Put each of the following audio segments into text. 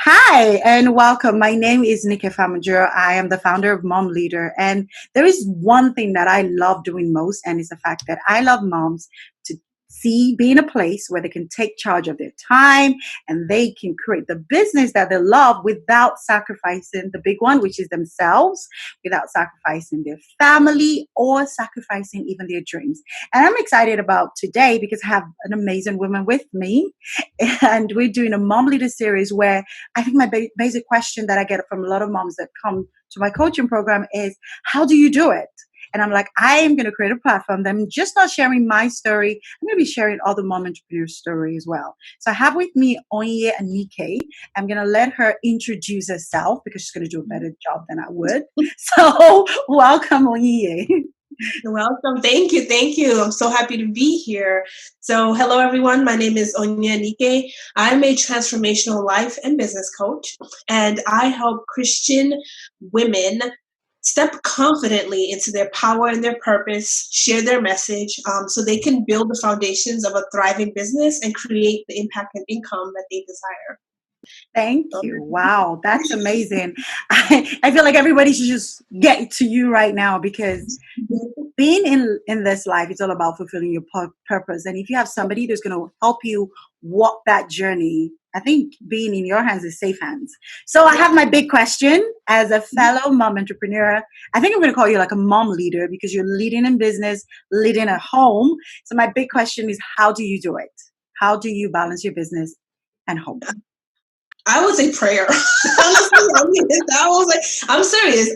Hi and welcome. My name is Nike Famager. I am the founder of Momleader. And there is one thing that I love doing most, and it's the fact that I love moms to be in a place where they can take charge of their time and they can create the business that they love without sacrificing the big one, which is themselves, without sacrificing their family or sacrificing even their dreams. And I'm excited about today because I have an amazing woman with me, and we're doing a Mom Leader series where I think my basic question that I get from a lot of moms that come to my coaching program is, how do you do it? And I'm like, I am going to create a platform that I'm just not sharing my story. I'm going to be sharing other mom entrepreneurs' story as well. So I have with me Onyinye Anike. I'm going to let her introduce herself because she's going to do a better job than I would. So welcome, Onyinye. Welcome. Thank you. Thank you. I'm so happy to be here. So hello, everyone. My name is Onyinye Anike. I'm a transformational life and business coach, and I help Christian women step confidently into their power and their purpose, share their message, so they can build the foundations of a thriving business and create the impact and income that they desire. Thank you. Wow, that's amazing. I feel like everybody should just get to you right now because being in this life, it's all about fulfilling your purpose. And if you have somebody that's going to help you walk that journey, I think being in your hands is safe hands. So I have my big question as a fellow mom entrepreneur. I think I'm going to call you like a mom leader because you're leading in business, leading at home. So my big question is, how do you do it? How do you balance your business and home? I would say prayer. Honestly, I'm serious.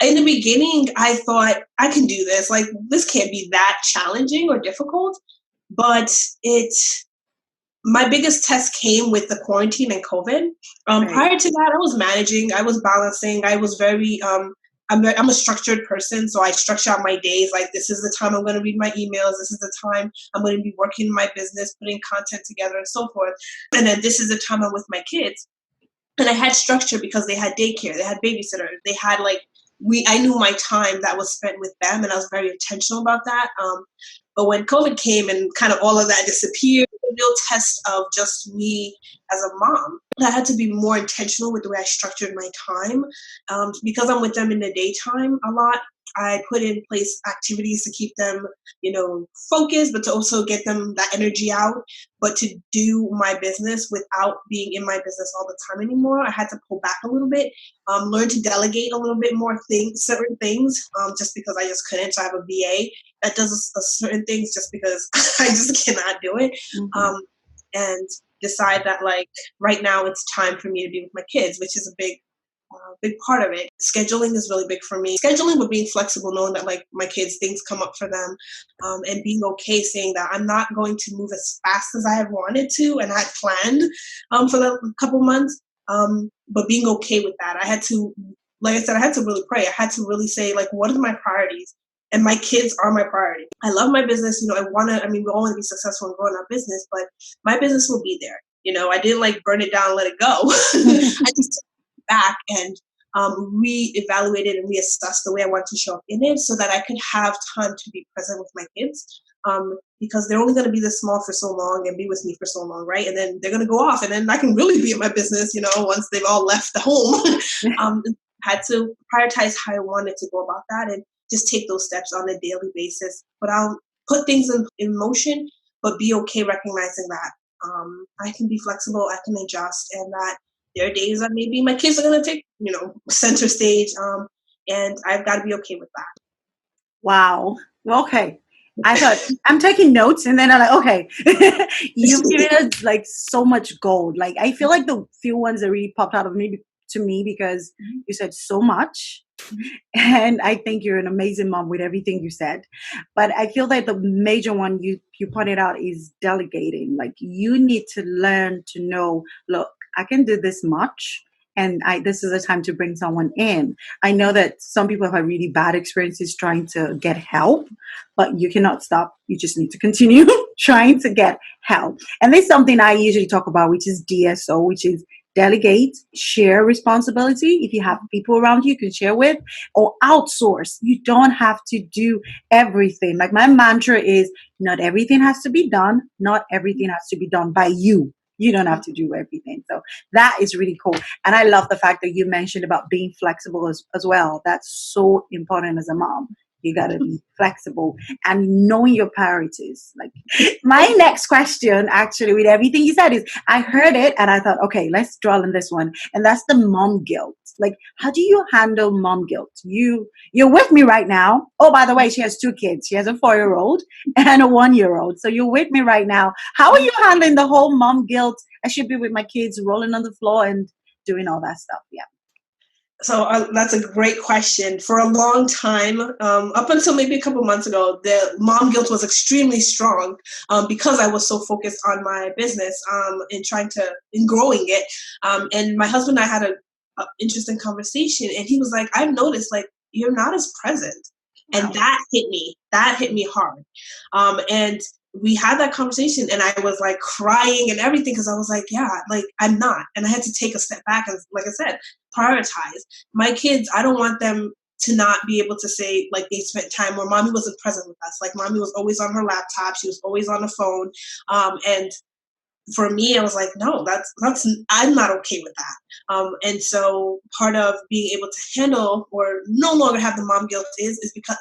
In the beginning, I thought I can do this. Like, this can't be that challenging or difficult. But my biggest test came with the quarantine and COVID. Prior to that, I was managing, I was balancing, I was I'm a structured person, so I structure out my days. Like, this is the time I'm going to read my emails. This is the time I'm going to be working in my business, putting content together and so forth. And then this is the time I'm with my kids. And I had structure because they had daycare, they had babysitters, they had I knew my time that was spent with them, and I was very intentional about that. But when COVID came and kind of all of that disappeared, a real test of just me as a mom, I had to be more intentional with the way I structured my time. Because I'm with them in the daytime a lot, I put in place activities to keep them, focused, but to also get them that energy out. But to do my business without being in my business all the time anymore, I had to pull back a little bit, learn to delegate a little bit more certain things, just because I just couldn't. So I have a VA that does certain things just because I just cannot do it. Mm-hmm. And decide that right now it's time for me to be with my kids, which is a big part of it. Scheduling is really big for me. Scheduling, but being flexible, knowing that my kids, things come up for them, and being okay saying that I'm not going to move as fast as I had wanted to and had planned for the couple months, but being okay with that. I had to, like I said, I had to really pray. I had to really say, what are my priorities? And my kids are my priority. I love my business. We all want to be successful in growing our business, but my business will be there. I didn't burn it down and let it go. I just took it back and re-evaluated and reassessed the way I want to show up in it so that I could have time to be present with my kids, because they're only going to be this small for so long and be with me for so long, right? And then they're going to go off, and then I can really be in my business, once they've all left the home. Had to prioritize how I wanted to go about that and just take those steps on a daily basis. But I'll put things in motion, but be okay recognizing that I can be flexible, I can adjust, and that there are days that maybe my kids are going to take, center stage, and I've got to be okay with that. Wow. Okay. I thought I'm taking notes, and then I'm like, okay, you've given us so much gold. I feel like the few ones that really popped out of to me because you said so much, and I think you're an amazing mom with everything you said. But I feel that the major one you pointed out is delegating. You need to learn to know, look, I can do this much, and this is a time to bring someone in. I know that some people have had really bad experiences trying to get help, but you cannot stop. You just need to continue trying to get help. And there's something I usually talk about, which is DSO, which is delegate, share responsibility. If you have people around you can share with, or outsource. You don't have to do everything. My mantra is, not everything has to be done. Not everything has to be done by you. You don't have to do everything. So that is really cool. And I love the fact that you mentioned about being flexible as well. That's so important as a mom. You got to be flexible and knowing your priorities. Like my next question, actually, with everything you said, is I heard it and I thought, okay, let's dwell on this one. And that's the mom guilt. Like, how do you handle mom guilt? You're with me right now. Oh, by the way, she has 2 kids. She has a 4-year-old and a 1-year-old. So you're with me right now. How are you handling the whole mom guilt? I should be with my kids rolling on the floor and doing all that stuff. Yeah. So that's a great question. For a long time, up until maybe a couple months ago, the mom guilt was extremely strong because I was so focused on my business in growing it. And my husband and I had a interesting conversation, and he was like, "I've noticed like you're not as present," and Wow. that hit me. That hit me hard. And we had that conversation, and I was like crying and everything because I was like, yeah, like I'm not. And I had to take a step back and, like I said, prioritize. My kids, I don't want them to not be able to say like they spent time where mommy wasn't present with us. Like mommy was always on her laptop. She was always on the phone. And for me, I was like, no, that's I'm not okay with that. And so part of being able to handle or no longer have the mom guilt is because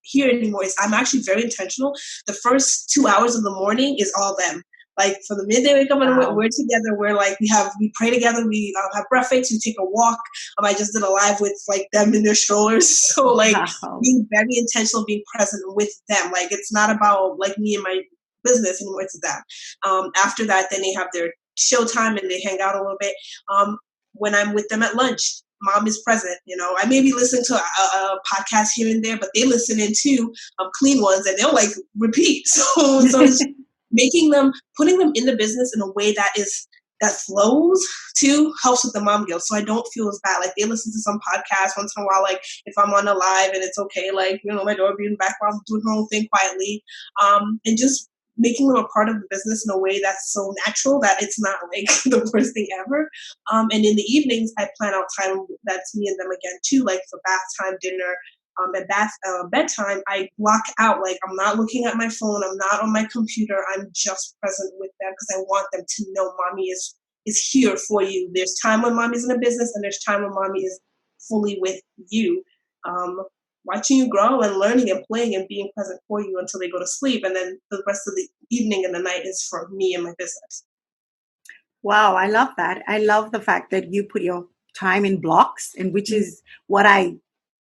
here anymore is I'm actually very intentional. The first 2 hours of the morning is all them. Like from the minute they wake up and Wow. we're together, we're like we pray together, we have breakfast, we take a walk. I just did a live with like them in their strollers, so like Wow. being very intentional, being present with them. Like it's not about like me and my business anymore, it's them. After that, then they have their showtime and they hang out a little bit. When I'm with them at lunch, mom is present. I may be listening to a podcast here and there, but they listen in too, clean ones, and they'll like repeat. So it's putting them in the business in a way that flows too helps with the mom guilt. So I don't feel as bad. Like they listen to some podcast once in a while, like if I'm on a live and it's okay, like, my daughter be in the background doing her own thing quietly. And just making them a part of the business in a way that's so natural that it's not like the worst thing ever. And in the evenings, I plan out time that's me and them again too, like for bath time, dinner, at bedtime. I block out, like I'm not looking at my phone, I'm not on my computer, I'm just present with them because I want them to know mommy is here for you. There's time when mommy's in a business and there's time when mommy is fully with you. Watching you grow and learning and playing and being present for you until they go to sleep. And then the rest of the evening and the night is for me and my business. Wow, I love that. I love the fact that you put your time in blocks, and which is what I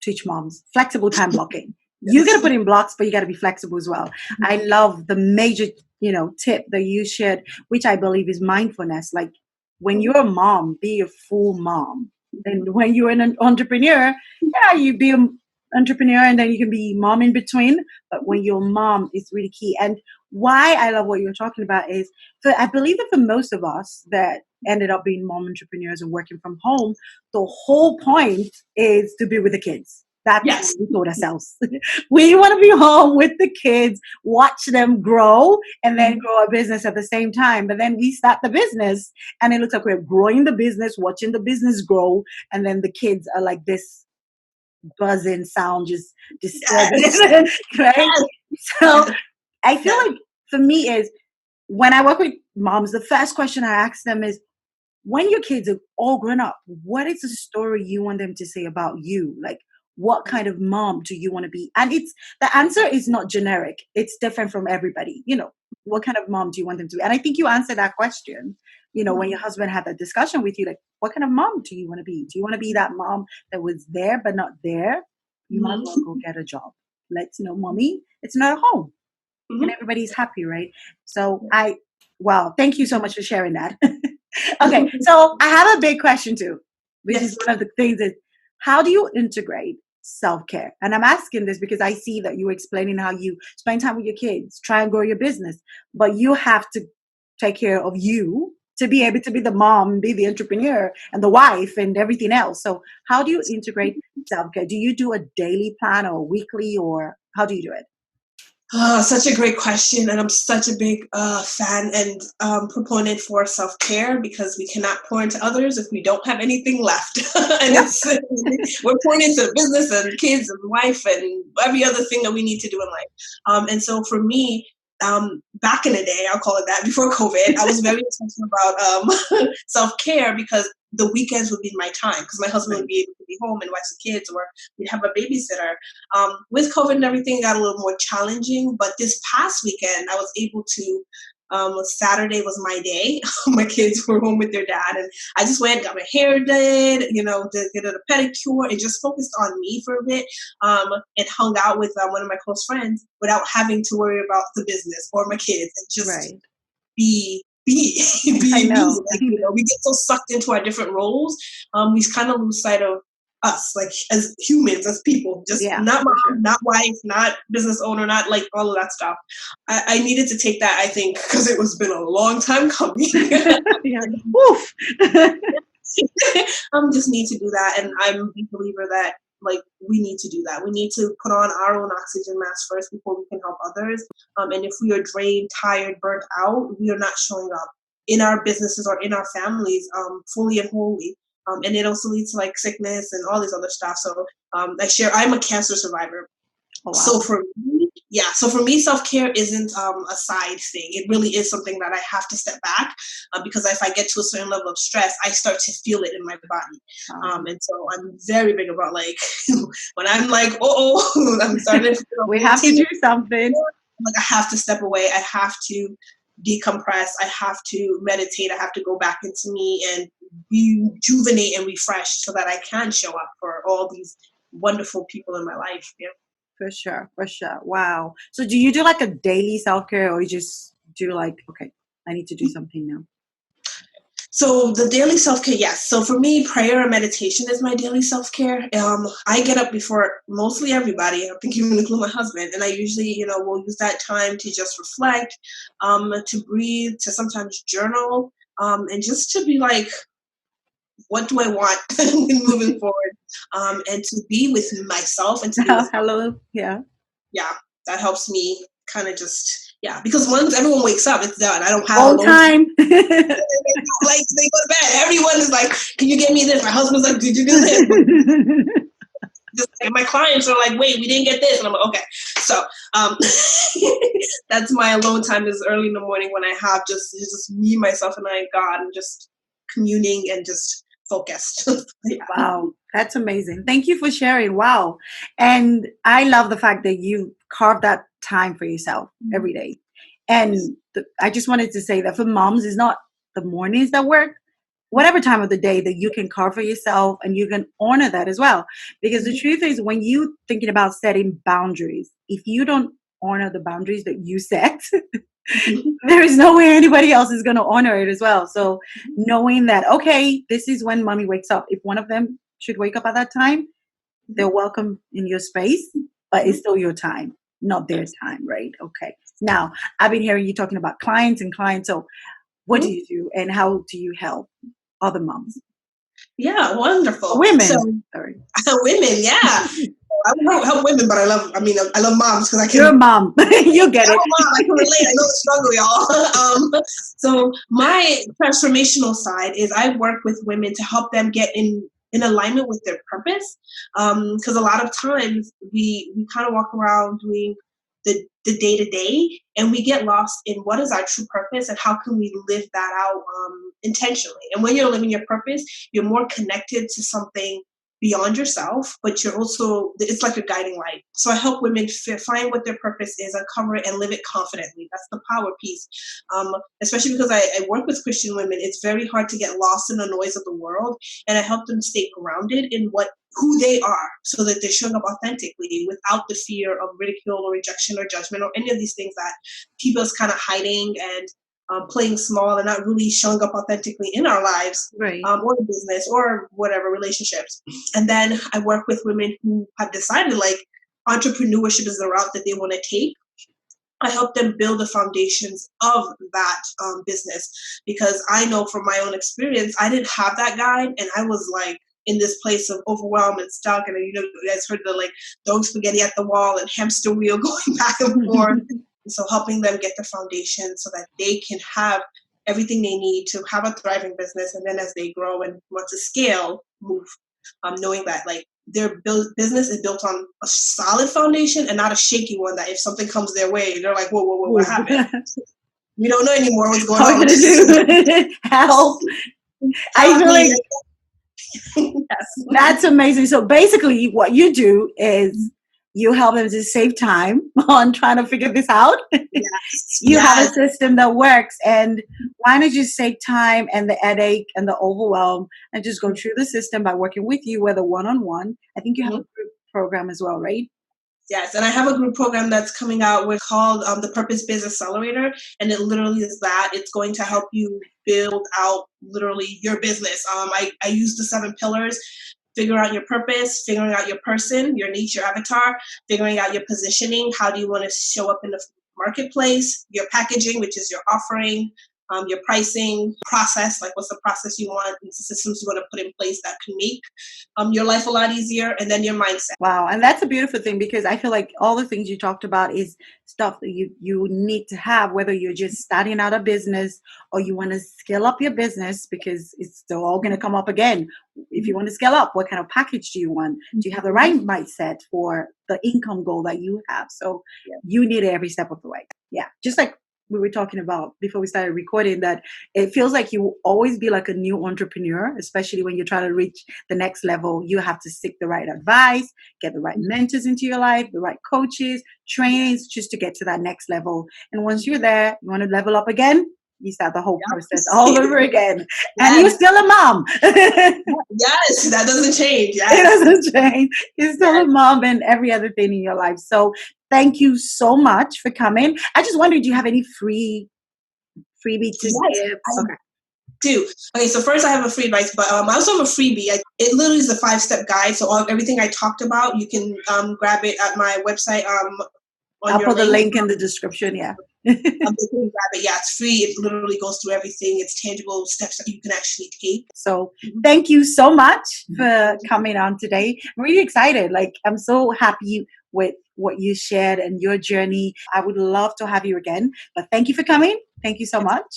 teach moms, flexible time blocking. You got to put in blocks, but you got to be flexible as well. I love the major, tip that you shared, which I believe is mindfulness. Like when you're a mom, be a full mom. And when you're an entrepreneur, yeah, you be an entrepreneur and then you can be mom in between. But when you're a mom, it's really key. And why I love what you're talking about is, I believe that for most of us that ended up being mom entrepreneurs and working from home, the whole point is to be with the kids. That's Yes. what we told ourselves. We want to be home with the kids, watch them grow, and then grow a business at the same time. But then we start the business, and it looks like we're growing the business, watching the business grow, and then the kids are like this buzzing sound, just disturbing, Yes. right? Yes. So I feel like for me is when I work with moms, the first question I ask them is, when your kids are all grown up, what is the story you want them to say about you? Like, what kind of mom do you want to be? And the answer is not generic. It's different from everybody. What kind of mom do you want them to be? And I think you answered that question, when your husband had that discussion with you, like, what kind of mom do you want to be? Do you want to be that mom that was there but not there? You might as well go get a job. Let's mommy, it's not a home. And everybody's happy, right? So thank you so much for sharing that. Okay, so I have a big question too, which is one of the things is, how do you integrate self-care? And I'm asking this because I see that you're explaining how you spend time with your kids, try and grow your business, but you have to take care of you to be able to be the mom, be the entrepreneur and the wife and everything else. So how do you integrate self-care? Do you do a daily plan or weekly, or how do you do it? Oh, such a great question. And I'm such a big fan and proponent for self-care because we cannot pour into others if we don't have anything left. And we're pouring into business and kids and wife and every other thing that we need to do in life. And so for me, back in the day, I'll call it that, before COVID, I was very intentional about self-care because the weekends would be my time because my husband would be able to be home and watch the kids, or we'd have a babysitter. With COVID and everything, it got a little more challenging. But this past weekend, I was able to. Saturday was my day. My kids were home with their dad, and I just went, got my hair did, get a pedicure, and just focused on me for a bit, and hung out with one of my close friends without having to worry about the business or my kids, and just be I know. me. Like, we get so sucked into our different roles, we kind of lose sight of us, like as humans, as people, just not mom, not wife, not business owner, not like all of that stuff. I needed to take that, I think, because it was been a long time coming. Woof. Just need to do that, and I'm a big believer that like we need to do that. We need to put on our own oxygen mask first before we can help others. And if we are drained, tired, burnt out, we are not showing up in our businesses or in our families fully and wholly. And it also leads to like sickness and all this other stuff. So I'm a cancer survivor. Oh, wow. So for me, self-care isn't a side thing. It really is something that I have to step back because if I get to a certain level of stress, I start to feel it in my body. And so I'm very big about like when I'm like, I'm starting to feel we have to do something. Like I have to step away. I have to decompress. I have to meditate. I have to go back into me and rejuvenate and refresh so that I can show up for all these wonderful people in my life. Yeah. For sure. Wow. So do you do like a daily self-care, or you just do like, okay, I need to do something now? So the daily self-care, yes. So for me, prayer and meditation is my daily self-care. I get up before mostly everybody, I think even including my husband, and I usually, will use that time to just reflect, to breathe, to sometimes journal, and just to be like, what do I want moving forward? And to be with myself and to be with hello. Yeah, that helps me kind of just. Yeah, because once everyone wakes up, it's done. I don't have all time. Like they go to bed. Everyone is like, "Can you get me this?" My husband's like, "Did you do this?" Just like, my clients are like, "Wait, we didn't get this," and I'm like, "Okay." So that's my alone time. Is early in the morning when I have just me, myself, and I, and God, and just communing and just focused. Wow, that's amazing. Thank you for sharing. Wow, and I love the fact that you carve that time for yourself every day. And I just wanted to say that for moms, it's not the mornings that work, whatever time of the day that you can carve for yourself, and you can honor that as well. Because the truth is, when you thinking about setting boundaries, if you don't honor the boundaries that you set, there is no way anybody else is going to honor it as well. So knowing that, okay, this is when mommy wakes up. If one of them should wake up at that time, they're welcome in your space, but it's still your time, not their time, right? Okay. Now, I've been hearing you talking about clients. So what do you do, and how do you help other moms? Yeah, wonderful. Women. Sorry. Women, yeah. I would help women, but I love moms because I can. You're a mom. You get it. I'm a mom. I can relate. I know the struggle, y'all. So my transformational side is I work with women to help them get in alignment with their purpose. Because a lot of times we kind of walk around doing the day-to-day, and we get lost in what is our true purpose and how can we live that out intentionally. And when you're living your purpose, you're more connected to something beyond yourself, but you're also, it's like a guiding light. So I help women find what their purpose is, uncover it, and live it confidently. That's the power piece. Especially because I work with Christian women, it's very hard to get lost in the noise of the world, and I help them stay grounded in who they are, so that they're showing up authentically without the fear of ridicule or rejection or judgment or any of these things that people is kind of hiding and playing small and not really showing up authentically in our lives, right. Or in business or whatever relationships. And then I work with women who have decided like entrepreneurship is the route that they want to take. I help them build the foundations of that business, because I know from my own experience, I didn't have that guide, and I was like in this place of overwhelm and stuck. And you guys heard the like throwing spaghetti at the wall and hamster wheel going back and forth. So helping them get the foundation so that they can have everything they need to have a thriving business. And then as they grow and want to scale, move, knowing that like their business is built on a solid foundation and not a shaky one that if something comes their way, they're like, whoa, what happened? We don't know anymore what's going on. What are you going to do? Help. I feel like yes, that's amazing. So basically what you do is you help them to save time on trying to figure this out. Yes. You have a system that works, and why not just save time and the headache and the overwhelm and just go through the system by working with you, whether one-on-one. I think you have a group program as well, right? Yes, and I have a group program that's coming out. We're called the Purpose Biz Accelerator, and it literally is that. It's going to help you build out literally your business. I use the 7 pillars: figure out your purpose, figuring out your person, your niche, your avatar, figuring out your positioning. How do you want to show up in the marketplace? Your packaging, which is your offering, your pricing process, like what's the process you want, and the systems you want to put in place that can make your life a lot easier, and then your mindset. Wow. And that's a beautiful thing, because I feel like all the things you talked about is stuff that you need to have, whether you're just starting out a business or you want to scale up your business, because it's still all going to come up again. If you want to scale up, what kind of package do you want? Do you have the right mindset for the income goal that you have? So you need it every step of the way. Yeah. Just like we were talking about before we started recording, that it feels like you will always be like a new entrepreneur, especially when you're trying to reach the next level. You have to seek the right advice, get the right mentors into your life, the right coaches, trainings, just to get to that next level. And once you're there, you want to level up again, you start the whole process all over again. And you're still a mom. Yes, that doesn't change. Yes. It doesn't change. You're still a mom and every other thing in your life. So thank you so much for coming. I just wondered, do you have any freebie to give? Okay. Do. Okay, so first I have a free advice, but I also have a freebie. It literally is a 5-step guide. So everything I talked about, you can grab it at my website. I'll put the link in the description. Yeah. You can grab it. Yeah, it's free. It literally goes through everything. It's tangible steps that you can actually take. So thank you so much for coming on today. I'm really excited. Like, I'm so happy with what you shared and your journey. I would love to have you again, but thank you for coming. Thank you so much.